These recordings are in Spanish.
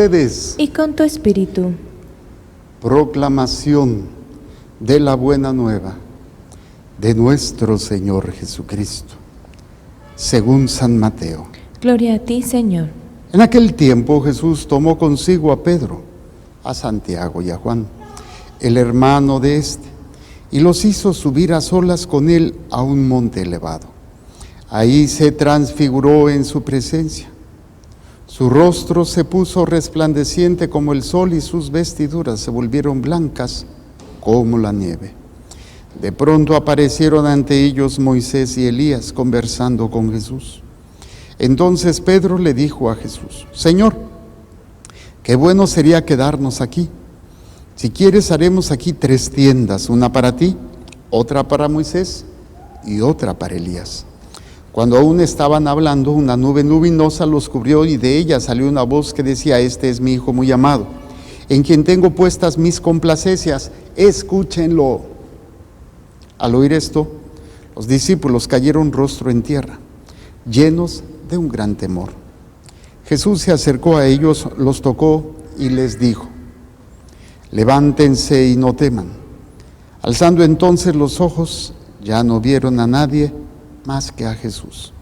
Ustedes. Y con tu espíritu. Proclamación de la buena nueva de nuestro Señor Jesucristo, según San Mateo. Gloria a ti, Señor. En aquel tiempo Jesús tomó consigo a Pedro, a Santiago y a Juan, el hermano de éste, y los hizo subir a solas con él a un monte elevado. Ahí se transfiguró en su presencia. Su rostro se puso resplandeciente como el sol y sus vestiduras se volvieron blancas como la nieve. De pronto aparecieron ante ellos Moisés y Elías conversando con Jesús. Entonces Pedro le dijo a Jesús: Señor, qué bueno sería quedarnos aquí. Si quieres haremos aquí 3 tiendas, una para ti, otra para Moisés y otra para Elías. Cuando aún estaban hablando, una nube luminosa los cubrió y de ella salió una voz que decía: Este es mi Hijo muy amado, en quien tengo puestas mis complacencias, escúchenlo. Al oír esto, los discípulos cayeron rostro en tierra, llenos de un gran temor. Jesús se acercó a ellos, los tocó y les dijo: levántense y no teman. Alzando entonces los ojos, ya no vieron a nadie más que a Jesús.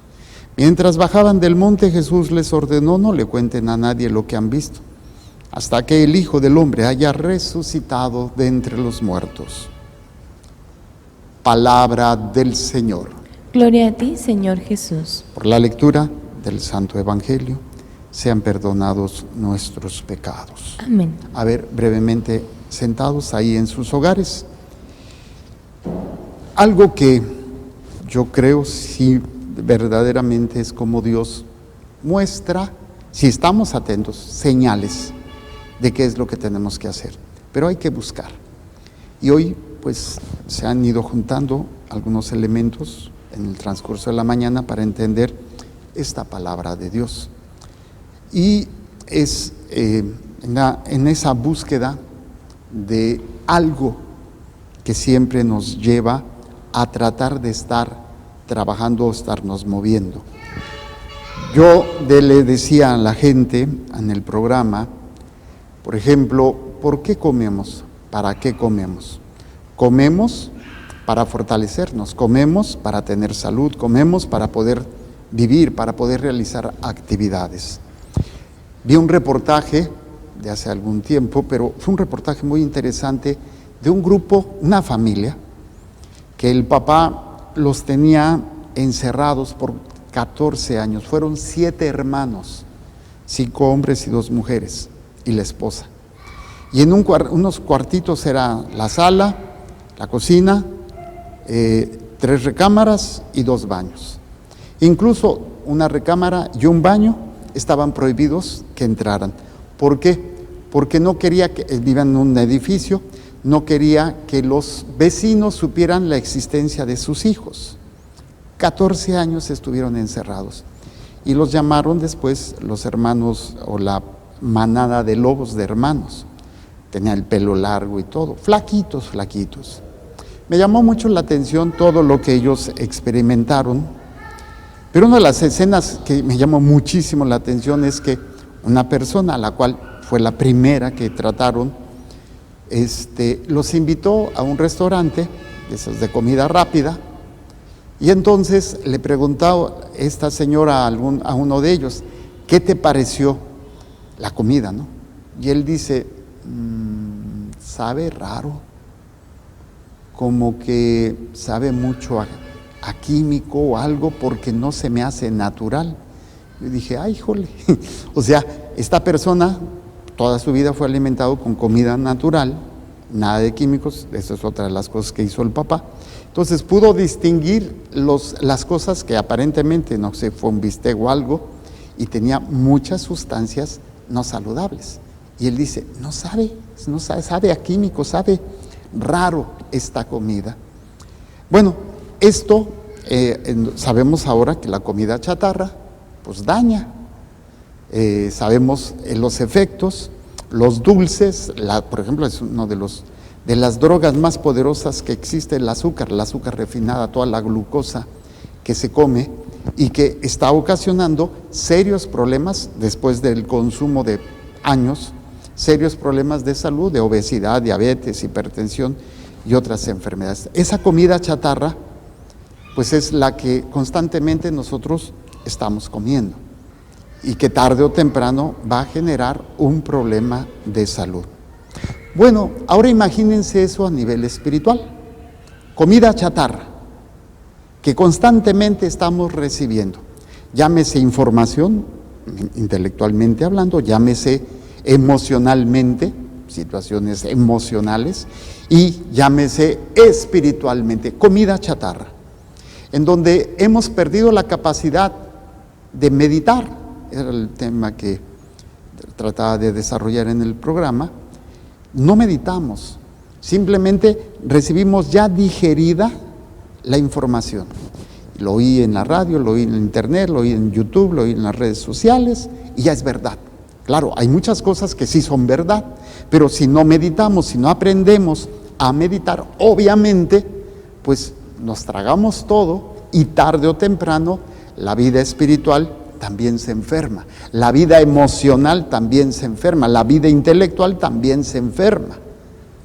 Mientras bajaban del monte, Jesús les ordenó: no le cuenten a nadie lo que han visto, hasta que el Hijo del Hombre haya resucitado de entre los muertos. Palabra del Señor. Gloria a ti, Señor Jesús. Por la lectura del Santo Evangelio, sean perdonados nuestros pecados. Amén. A ver, brevemente, sentados ahí en sus hogares. Algo que yo creo si verdaderamente es como Dios muestra, si estamos atentos, señales de qué es lo que tenemos que hacer. Pero hay que buscar. Y hoy pues se han ido juntando algunos elementos en el transcurso de la mañana para entender esta palabra de Dios. Y es en esa búsqueda de algo que siempre nos lleva a tratar de estar trabajando, estarnos moviendo. Yo le decía a la gente en el programa, por ejemplo, ¿por qué comemos? ¿Para qué comemos? Comemos para fortalecernos, comemos para tener salud, comemos para poder vivir, para poder realizar actividades. Vi un reportaje de hace algún tiempo, pero fue un reportaje muy interesante de un grupo, una familia, que el papá los tenía encerrados por 14 años. Fueron 7 hermanos, 5 hombres y 2 mujeres, y la esposa. Y en unos cuartitos era la sala, la cocina, 3 recámaras y 2 baños. Incluso una recámara y un baño estaban prohibidos que entraran. ¿Por qué? Porque no quería que vivan en un edificio, no quería que los vecinos supieran la existencia de sus hijos. 14 años estuvieron encerrados y los llamaron después los hermanos o la manada de lobos de hermanos. Tenía el pelo largo y todo, flaquitos. Me llamó mucho la atención todo lo que ellos experimentaron, pero una de las escenas que me llamó muchísimo la atención es que una persona, a la cual fue la primera que trataron, los invitó a un restaurante, de esos de comida rápida, y entonces le preguntó esta señora a uno de ellos: ¿qué te pareció la comida, no? Y él dice: sabe raro, como que sabe mucho a químico o algo, porque no se me hace natural. Yo dije: ay, jole, o sea, esta persona toda su vida fue alimentado con comida natural, nada de químicos. Esa es otra de las cosas que hizo el papá. Entonces pudo distinguir las cosas que aparentemente, no sé, fue un bistec o algo, y tenía muchas sustancias no saludables. Y él dice: no sabe a químico, sabe raro esta comida. Bueno, esto sabemos ahora que la comida chatarra pues daña. Sabemos los efectos, los dulces, por ejemplo, es uno de las drogas más poderosas que existe, el azúcar refinada, toda la glucosa que se come y que está ocasionando serios problemas después del consumo de años serios problemas de salud, de obesidad, diabetes, hipertensión y otras enfermedades. Esa comida chatarra, pues es la que constantemente nosotros estamos comiendo y que tarde o temprano va a generar un problema de salud. Bueno, ahora imagínense eso a nivel espiritual. Comida chatarra que constantemente estamos recibiendo. Llámese información, intelectualmente hablando, llámese emocionalmente, situaciones emocionales, y llámese espiritualmente, comida chatarra, en donde hemos perdido la capacidad de meditar. Era el tema que trataba de desarrollar en el programa. No meditamos, simplemente recibimos ya digerida la información. Lo oí en la radio, lo oí en internet, lo oí en YouTube, lo oí en las redes sociales y ya es verdad. Claro, hay muchas cosas que sí son verdad, pero si no meditamos, si no aprendemos a meditar, obviamente, pues nos tragamos todo y tarde o temprano la vida espiritual también se enferma, la vida emocional también se enferma, la vida intelectual también se enferma,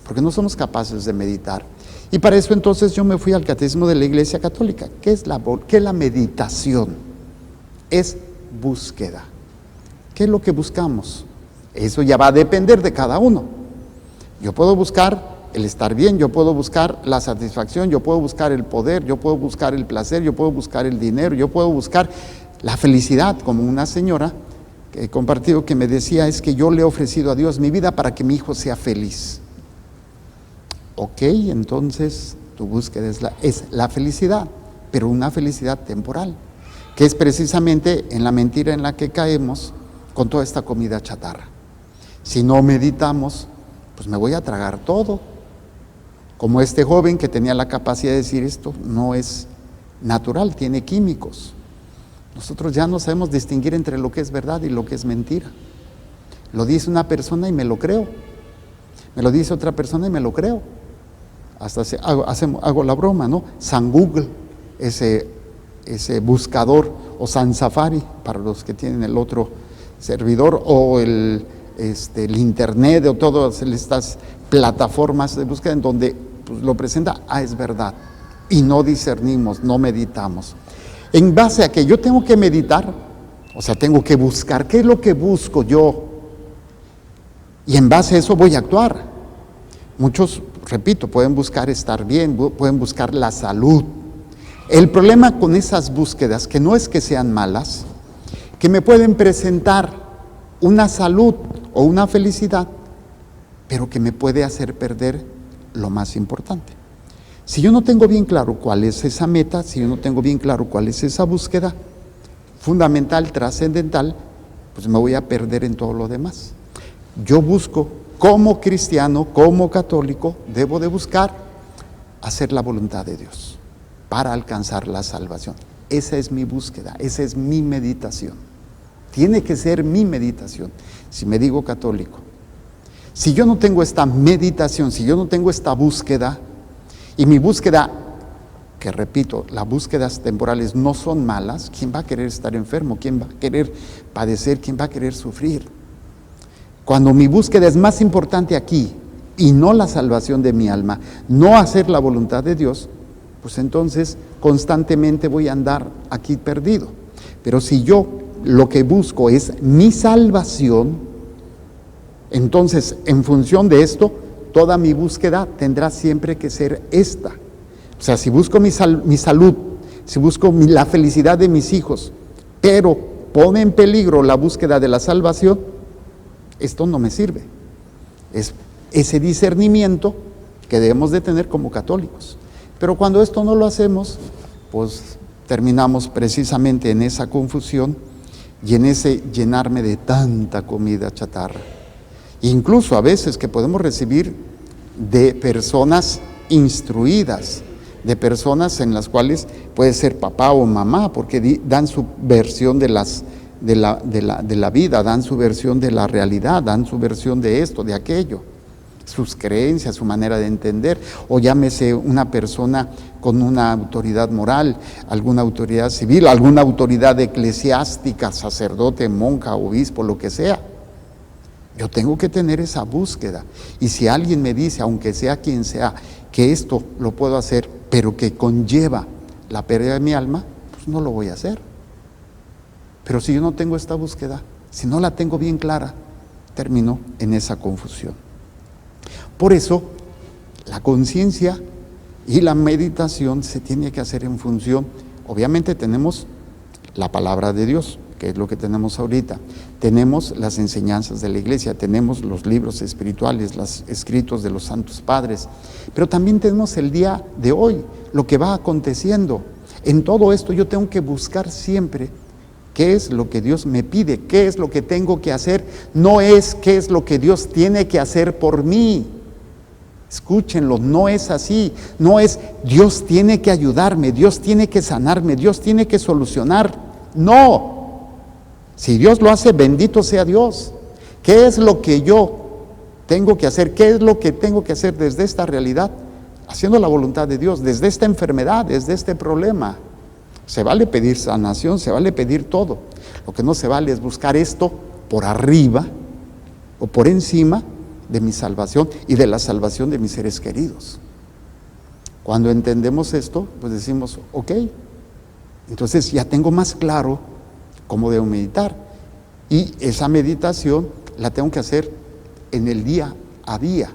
porque no somos capaces de meditar. Y para eso entonces yo me fui al Catecismo de la Iglesia Católica. ¿Qué es la meditación? Es búsqueda. ¿Qué es lo que buscamos? Eso ya va a depender de cada uno. Yo puedo buscar el estar bien, yo puedo buscar la satisfacción, yo puedo buscar el poder, yo puedo buscar el placer, yo puedo buscar el dinero, yo puedo buscar la felicidad, como una señora que he compartido que me decía, es que yo le he ofrecido a Dios mi vida para que mi hijo sea feliz. Ok, entonces tu búsqueda es la felicidad, pero una felicidad temporal, que es precisamente en la mentira en la que caemos con toda esta comida chatarra. Si no meditamos, pues me voy a tragar todo. Como este joven que tenía la capacidad de decir esto no es natural, tiene químicos. Nosotros ya no sabemos distinguir entre lo que es verdad y lo que es mentira. Lo dice una persona y me lo creo. Me lo dice otra persona y me lo creo. Hasta hago la broma, ¿no? San Google, ese buscador, o San Safari, para los que tienen el otro servidor, o el internet, o todas estas plataformas de búsqueda en donde pues, lo presenta, es verdad. Y no discernimos, no meditamos. En base a que yo tengo que meditar, o sea, tengo que buscar, ¿qué es lo que busco yo? Y en base a eso voy a actuar. Muchos, repito, pueden buscar estar bien, pueden buscar la salud. El problema con esas búsquedas, que no es que sean malas, que me pueden presentar una salud o una felicidad, pero que me puede hacer perder lo más importante. Si yo no tengo bien claro cuál es esa meta, si yo no tengo bien claro cuál es esa búsqueda fundamental, trascendental, pues me voy a perder en todo lo demás. Yo busco, como cristiano, como católico, debo de buscar hacer la voluntad de Dios para alcanzar la salvación. Esa es mi búsqueda, esa es mi meditación. Tiene que ser mi meditación, si me digo católico. Si yo no tengo esta meditación, si yo no tengo esta búsqueda, y mi búsqueda, que repito, las búsquedas temporales no son malas, ¿quién va a querer estar enfermo? ¿Quién va a querer padecer? ¿Quién va a querer sufrir? Cuando mi búsqueda es más importante aquí y no la salvación de mi alma, no hacer la voluntad de Dios, pues entonces constantemente voy a andar aquí perdido. Pero si yo lo que busco es mi salvación, entonces en función de esto, toda mi búsqueda tendrá siempre que ser esta. O sea, si busco mi salud, si busco la felicidad de mis hijos, pero pone en peligro la búsqueda de la salvación, esto no me sirve. Es ese discernimiento que debemos de tener como católicos. Pero cuando esto no lo hacemos, pues terminamos precisamente en esa confusión y en ese llenarme de tanta comida chatarra. Incluso a veces que podemos recibir de personas instruidas, de personas en las cuales puede ser papá o mamá, porque dan su versión de la vida, dan su versión de la realidad, dan su versión de esto, de aquello, sus creencias, su manera de entender, o llámese una persona con una autoridad moral, alguna autoridad civil, alguna autoridad eclesiástica, sacerdote, monja, obispo, lo que sea. Yo tengo que tener esa búsqueda. Y si alguien me dice, aunque sea quien sea, que esto lo puedo hacer, pero que conlleva la pérdida de mi alma, pues no lo voy a hacer. Pero si yo no tengo esta búsqueda, si no la tengo bien clara, termino en esa confusión. Por eso, la conciencia y la meditación se tiene que hacer en función. Obviamente tenemos la palabra de Dios, que es lo que tenemos ahorita. Tenemos las enseñanzas de la iglesia, tenemos los libros espirituales, los escritos de los santos padres, pero también tenemos el día de hoy, lo que va aconteciendo. En todo esto yo tengo que buscar siempre qué es lo que Dios me pide, qué es lo que tengo que hacer, no es qué es lo que Dios tiene que hacer por mí. Escúchenlo, no es así, no es Dios tiene que ayudarme, Dios tiene que sanarme, Dios tiene que solucionar, no. Si Dios lo hace, bendito sea Dios. ¿Qué es lo que yo tengo que hacer? ¿Qué es lo que tengo que hacer desde esta realidad? Haciendo la voluntad de Dios, desde esta enfermedad, desde este problema. Se vale pedir sanación, se vale pedir todo. Lo que no se vale es buscar esto por arriba o por encima de mi salvación y de la salvación de mis seres queridos. Cuando entendemos esto, pues decimos, ok, entonces ya tengo más claro cómo debo meditar. Y esa meditación la tengo que hacer en el día a día,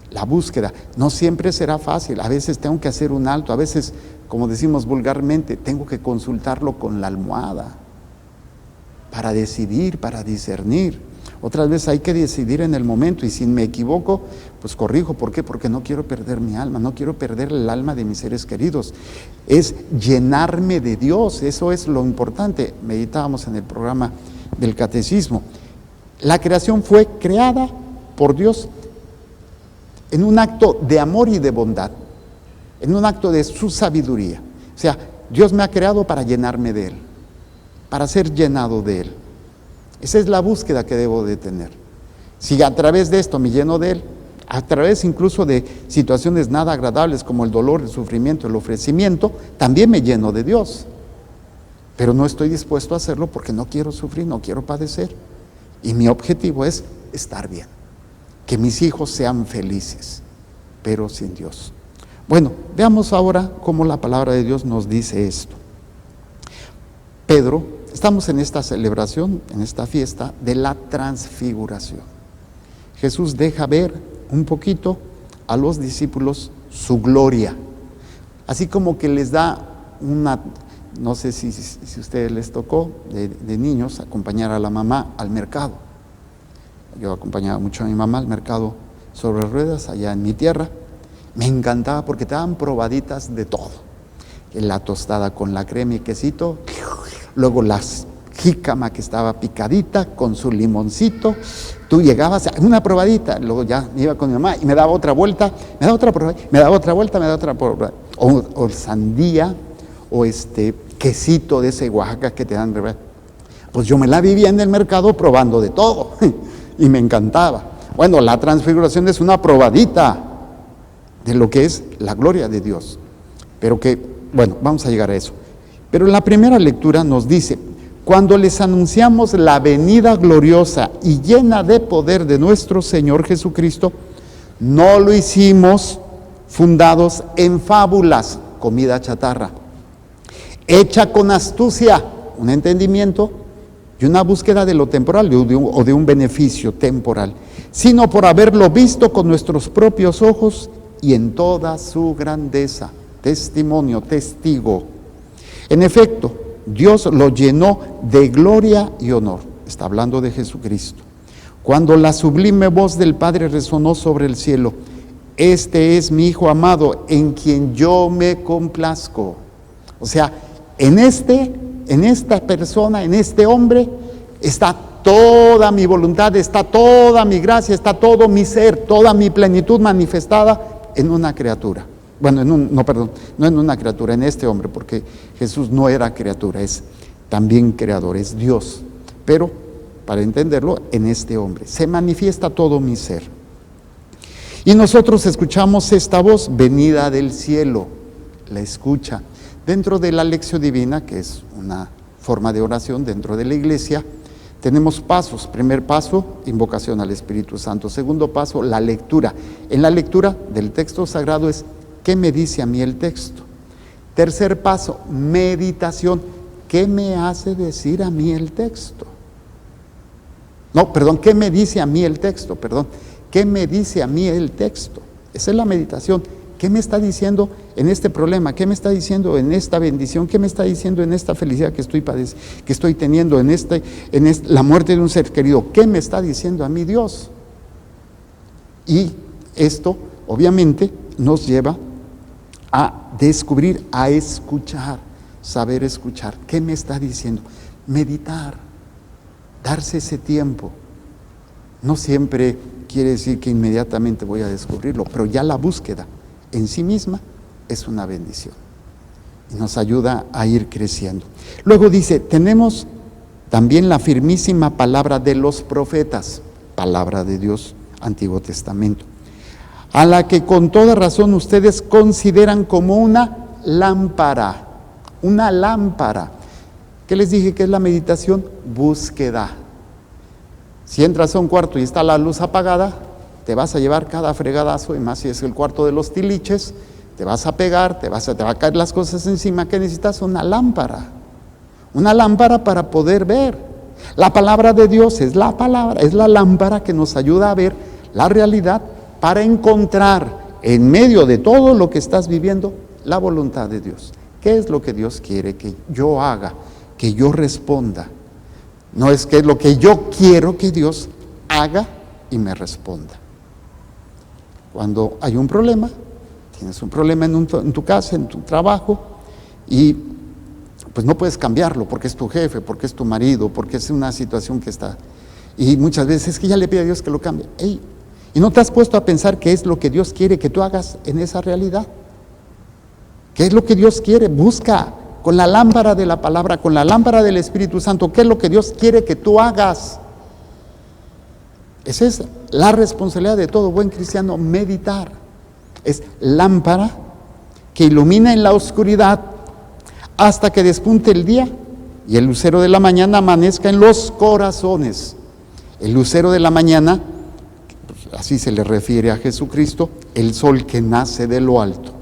la búsqueda. No siempre será fácil, a veces tengo que hacer un alto, a veces, como decimos vulgarmente, tengo que consultarlo con la almohada para decidir, para discernir. Otras veces hay que decidir en el momento y si me equivoco, pues corrijo. ¿Por qué? Porque no quiero perder mi alma, no quiero perder el alma de mis seres queridos. Es llenarme de Dios, eso es lo importante. Meditábamos en el programa del Catecismo. La creación fue creada por Dios en un acto de amor y de bondad, en un acto de su sabiduría. O sea, Dios me ha creado para llenarme de Él, para ser llenado de Él. Esa es la búsqueda que debo de tener. Si a través de esto me lleno de Él, a través incluso de situaciones nada agradables como el dolor, el sufrimiento, el ofrecimiento, también me lleno de Dios. Pero no estoy dispuesto a hacerlo porque no quiero sufrir, no quiero padecer. Y mi objetivo es estar bien, que mis hijos sean felices, pero sin Dios. Bueno, veamos ahora cómo la palabra de Dios nos dice esto. Pedro, estamos en esta celebración, en esta fiesta de la transfiguración. Jesús deja ver un poquito a los discípulos su gloria, así como que les da una, no sé si a ustedes les tocó de niños acompañar a la mamá al mercado. Yo acompañaba mucho a mi mamá al mercado sobre ruedas allá en mi tierra. Me encantaba porque te daban probaditas de todo. La tostada con la crema y quesito, luego la jícama que estaba picadita con su limoncito. Tú llegabas a una probadita, luego ya me iba con mi mamá y me daba otra vuelta, me daba otra probadita, me daba otra vuelta, me daba otra probadita. O sandía, o quesito de ese Oaxaca que te dan. Pues yo me la vivía en el mercado probando de todo y me encantaba. Bueno, la transfiguración es una probadita de lo que es la gloria de Dios. Pero que, bueno, vamos a llegar a eso. Pero la primera lectura nos dice, cuando les anunciamos la venida gloriosa y llena de poder de nuestro Señor Jesucristo, no lo hicimos fundados en fábulas, comida chatarra, hecha con astucia, un entendimiento y una búsqueda de lo temporal o de un beneficio temporal, sino por haberlo visto con nuestros propios ojos y en toda su grandeza. Testimonio, testigo. En efecto, Dios lo llenó de gloria y honor. Está hablando de Jesucristo. Cuando la sublime voz del Padre resonó sobre el cielo, este es mi Hijo amado, en quien yo me complazco. O sea, en esta persona, en este hombre, está toda mi voluntad, está toda mi gracia, está todo mi ser, toda mi plenitud manifestada en una criatura. Bueno, no en una criatura, en este hombre, porque Jesús no era criatura, es también creador, es Dios. Pero, para entenderlo, en este hombre se manifiesta todo mi ser. Y nosotros escuchamos esta voz venida del cielo, la escucha. Dentro de la lección divina, que es una forma de oración dentro de la iglesia, tenemos pasos. Primer paso, invocación al Espíritu Santo. Segundo paso, la lectura. En la lectura del texto sagrado es, ¿qué me dice a mí el texto? Tercer paso, meditación. ¿Qué me hace decir a mí el texto? No, perdón, ¿qué me dice a mí el texto? Perdón, ¿qué me dice a mí el texto? Esa es la meditación. ¿Qué me está diciendo en este problema? ¿Qué me está diciendo en esta bendición? ¿Qué me está diciendo en esta felicidad que estoy teniendo, en la muerte de un ser querido? ¿Qué me está diciendo a mí Dios? Y esto, obviamente, nos lleva a descubrir, a escuchar, saber escuchar. ¿Qué me está diciendo? Meditar, darse ese tiempo. No siempre quiere decir que inmediatamente voy a descubrirlo, pero ya la búsqueda en sí misma es una bendición y nos ayuda a ir creciendo. Luego dice, tenemos también la firmísima palabra de los profetas, palabra de Dios, Antiguo Testamento, a la que con toda razón ustedes consideran como una lámpara. Una lámpara. ¿Qué les dije que es la meditación? Búsqueda. Si entras a un cuarto y está la luz apagada, te vas a llevar cada fregadazo, y más si es el cuarto de los tiliches, te vas a pegar, te va a caer las cosas encima. ¿Qué necesitas? Una lámpara para poder ver. La palabra de Dios es la palabra, es la lámpara que nos ayuda a ver la realidad para encontrar en medio de todo lo que estás viviendo la voluntad de Dios. ¿Qué es lo que Dios quiere que yo haga, que yo responda? No es que es lo que yo quiero que Dios haga y me responda. Cuando hay un problema, tienes un problema en tu casa, en tu trabajo, y pues no puedes cambiarlo porque es tu jefe, porque es tu marido, porque es una situación que está. Y muchas veces es que ya le pide a Dios que lo cambie. ¡Ey! ¿Y no te has puesto a pensar qué es lo que Dios quiere que tú hagas en esa realidad? ¿Qué es lo que Dios quiere? Busca con la lámpara de la palabra, con la lámpara del Espíritu Santo, ¿qué es lo que Dios quiere que tú hagas? Esa es la responsabilidad de todo buen cristiano, meditar. Es lámpara que ilumina en la oscuridad hasta que despunte el día y el lucero de la mañana amanezca en los corazones. El lucero de la mañana, así se le refiere a Jesucristo, el sol que nace de lo alto,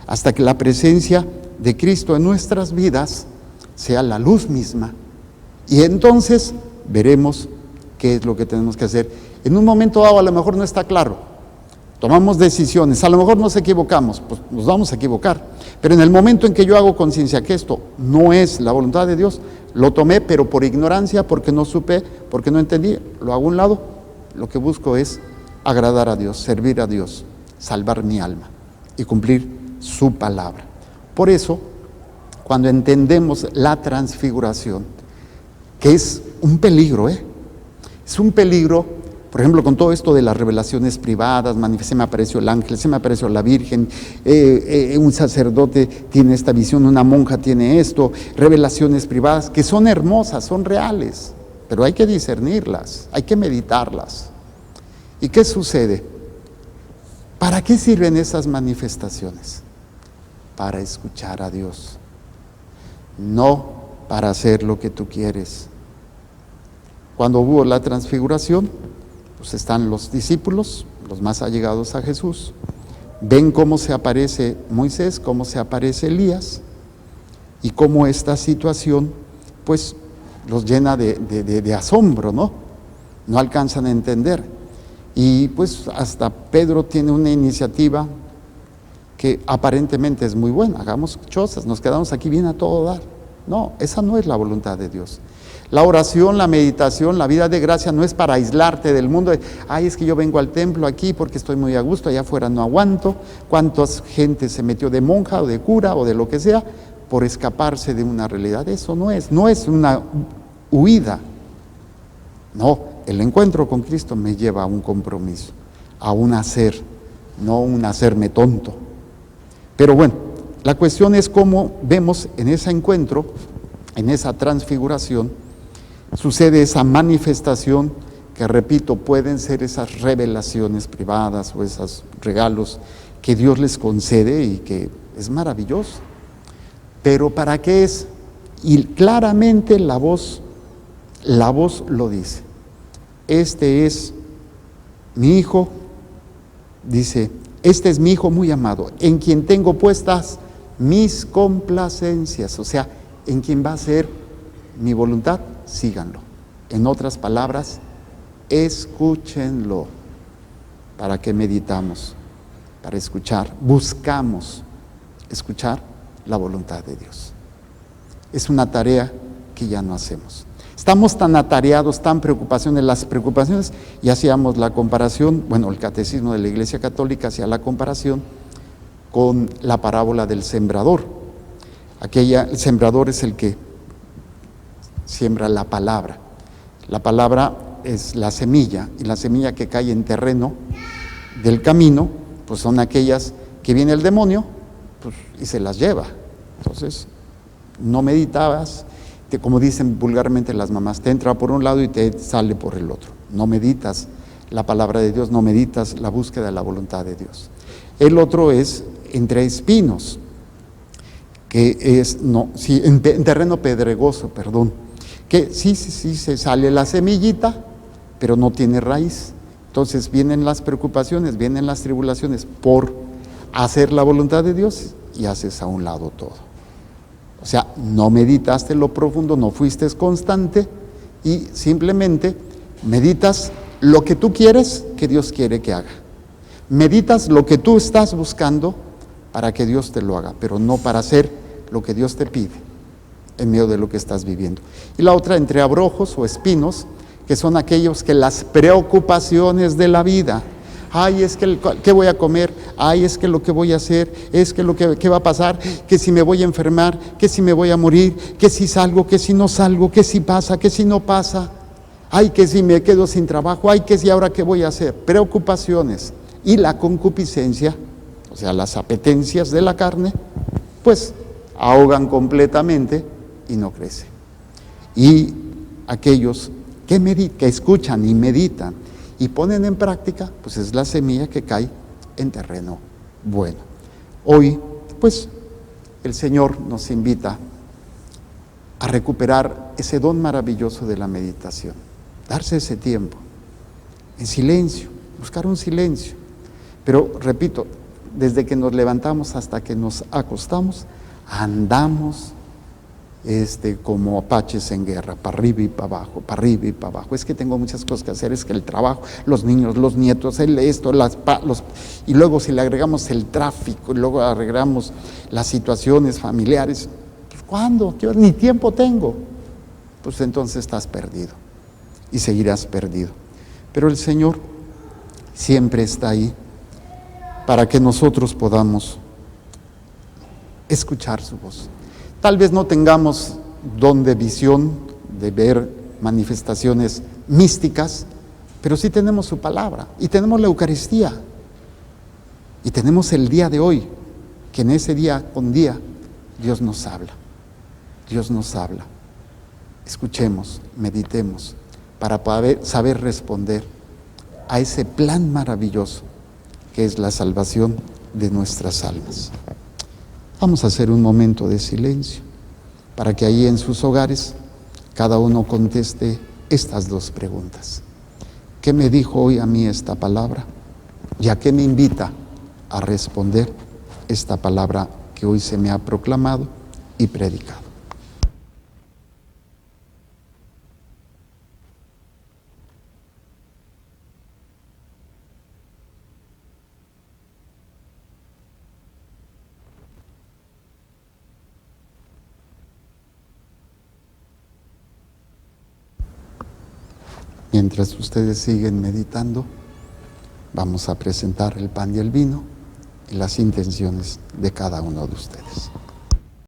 hasta que la presencia de Cristo en nuestras vidas sea la luz misma. Y entonces veremos qué es lo que tenemos que hacer. En un momento dado a lo mejor no está claro, tomamos decisiones, a lo mejor nos equivocamos, pues nos vamos a equivocar, pero en el momento en que yo hago conciencia que esto no es la voluntad de Dios, lo tomé, pero por ignorancia, porque no supe, porque no entendí, lo hago a un lado. Lo que busco es agradar a Dios, servir a Dios, salvar mi alma y cumplir su palabra. Por eso, cuando entendemos la transfiguración, que es un peligro, es un peligro. Por ejemplo, con todo esto de las revelaciones privadas, se me apareció el ángel, se me apareció la Virgen, un sacerdote tiene esta visión, una monja tiene esto, revelaciones privadas que son hermosas, son reales, pero hay que discernirlas, hay que meditarlas. ¿Y qué sucede? ¿Para qué sirven esas manifestaciones? Para escuchar a Dios, no para hacer lo que tú quieres. Cuando hubo la transfiguración, pues están los discípulos, los más allegados a Jesús, ven cómo se aparece Moisés, cómo se aparece Elías, y cómo esta situación pues los llena de asombro, ¿no? No alcanzan a entender. Y pues hasta Pedro tiene una iniciativa que aparentemente es muy buena, hagamos chozas, nos quedamos aquí bien a todo dar. No, esa no es la voluntad de Dios. La oración, la meditación, la vida de gracia no es para aislarte del mundo. Ay, es que yo vengo al templo aquí porque estoy muy a gusto, allá afuera no aguanto. ¿Cuántas gente se metió de monja o de cura o de lo que sea por escaparse de una realidad? Eso no es una huida. No, el encuentro con Cristo me lleva a un compromiso, a un hacer, no un hacerme tonto. Pero bueno, la cuestión es cómo vemos en ese encuentro, en esa transfiguración, sucede esa manifestación que, repito, pueden ser esas revelaciones privadas o esos regalos que Dios les concede y que es maravilloso. Pero ¿para qué es? Y claramente la voz La voz lo dice. Este es mi hijo, dice, este es mi hijo muy amado, en quien tengo puestas mis complacencias, o sea, en quien va a ser mi voluntad, síganlo. En otras palabras, escúchenlo. ¿Para qué meditamos? Para escuchar, buscamos escuchar la voluntad de Dios. Es una tarea que ya no hacemos. Estamos tan atareados, tan preocupaciones, las preocupaciones, y hacíamos la comparación, bueno, el catecismo de la Iglesia Católica hacía la comparación con la parábola del sembrador. El sembrador es el que siembra la palabra. La palabra es la semilla, y la semilla que cae en terreno del camino, pues son aquellas que viene el demonio, pues, y se las lleva. Entonces, no meditabas, como dicen vulgarmente las mamás, te entra por un lado y te sale por el otro. No meditas la palabra de Dios, no meditas la búsqueda de la voluntad de Dios. El otro es entre espinos, que es, en terreno pedregoso, que sí, se sale la semillita, pero no tiene raíz. Entonces vienen las preocupaciones, vienen las tribulaciones por hacer la voluntad de Dios y haces a un lado todo. O sea, no meditaste lo profundo, no fuiste constante y simplemente meditas lo que tú quieres que Dios quiere que haga. Meditas lo que tú estás buscando para que Dios te lo haga, pero no para hacer lo que Dios te pide en medio de lo que estás viviendo. Y la otra, entre abrojos o espinos, que son aquellos que las preocupaciones de la vida, ay, es que ¿qué voy a comer? Ay, es que lo que voy a hacer, es que ¿qué va a pasar? Que si me voy a enfermar, que si me voy a morir, que si salgo, que si no salgo, que si pasa, que si no pasa, ay, que si me quedo sin trabajo, ay, que si ahora qué voy a hacer. Preocupaciones. Y la concupiscencia, o sea, las apetencias de la carne, pues ahogan completamente y no crecen. Y aquellos que escuchan y meditan y ponen en práctica, pues es la semilla que cae en terreno bueno. Hoy, pues, el Señor nos invita a recuperar ese don maravilloso de la meditación, darse ese tiempo, en silencio, buscar un silencio. Pero, repito, desde que nos levantamos hasta que nos acostamos, andamos como apaches en guerra, para arriba y para abajo, para arriba y para abajo. Es que tengo muchas cosas que hacer, es que el trabajo, los niños, los nietos, y luego si le agregamos el tráfico, y luego agregamos las situaciones familiares, pues ¿cuándo? Yo ni tiempo tengo. Pues entonces estás perdido y seguirás perdido. Pero el Señor siempre está ahí para que nosotros podamos escuchar su voz. Tal vez no tengamos don de visión, de ver manifestaciones místicas, pero sí tenemos su palabra y tenemos la Eucaristía y tenemos el día de hoy, que en ese día con día Dios nos habla. Dios nos habla. Escuchemos, meditemos para poder saber responder a ese plan maravilloso que es la salvación de nuestras almas. Vamos a hacer un momento de silencio para que ahí en sus hogares cada uno conteste estas dos preguntas. ¿Qué me dijo hoy a mí esta palabra? ¿Y a qué me invita a responder esta palabra que hoy se me ha proclamado y predicado? Mientras ustedes siguen meditando, vamos a presentar el pan y el vino y las intenciones de cada uno de ustedes.